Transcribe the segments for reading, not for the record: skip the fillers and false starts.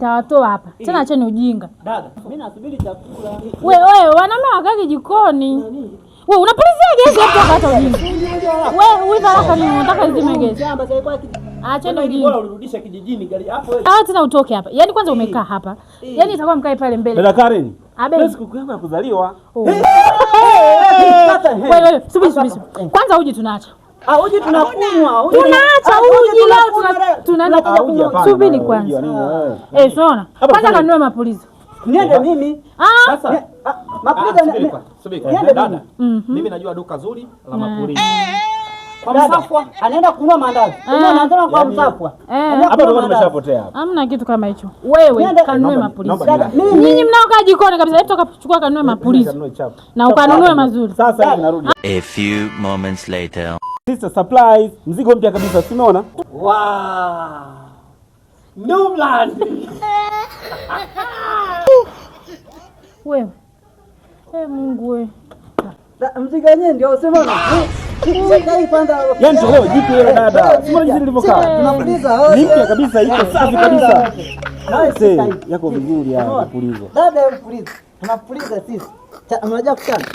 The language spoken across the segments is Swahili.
nitawatoa hapa. Tena acheni ujinga. Dada, mimi nasubiri chakula. Wewe wanaume wakaki jikoni. Wewe unapulizia gesi hapo hata ujinga. Wewe haraka nini unataka izime gesi? Acheni ujinga. Bora urudishe kijijini gari hapo wewe. Tena utoke hapa. Yaani kwanza umekaa hapa. Yaani itakuwa mkae pale mbele. Dada Karen. Leo siku yangu ya kuzaliwa. Wewe subiri. Kwanza uji tunaacha. Uji tunakunywa. Tunaacha uji leo tunaenda kunywa. Subiri kwanza. Sona. Kwanza kanunue mapulizo. Niende mimi. Sasa mapulizo subiri. Dada. Mimi najua duka zuri la mapulizo. Kwa Msafwa anaenda kununua mandazi. Unaanza kwa Msafwa. Hapa ndo tumeshapotea hapa. Hamna kitu kama hicho. Wewe kanunue mapulizo. Nyinyi mnaokaa jikoni kabisa, hebu toka kuchukua kanunue mapulizo. Na ukanunue mazuri. Sasa hivi narudi. A few moments later. Sister surprise, mzigo mpya kabisa, umeona? Wow. Newland. Wewe. Mungu wewe. Mzigo wenyewe ndio usemona. Yaani leo jipi ile dada. Sio jinsi nilivyokaa. Tunapuliza. Mpya kabisa, iko safi kabisa. Nice. Yako vizuri ya kupuliza. Dada mpuliza. Tunapuliza sisi. Unajua kuchana?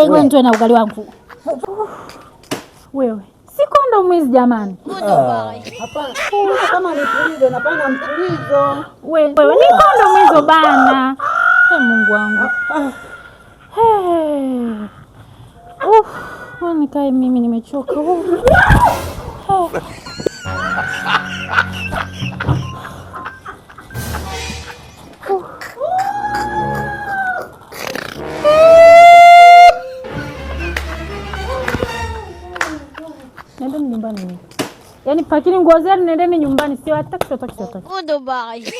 Wewe ndio na ugali wangu. Wewe. Si kondomu hizi jamani. Hapana. Kama nipulize napana mpulizo. Wewe ni kondomu hizo bana. Mungu wangu. Nikae mimi nimechoka. Nendeni nyumbani. Yaani pakini nguo zenu nendeni nyumbani, sio hataki. Goodbye.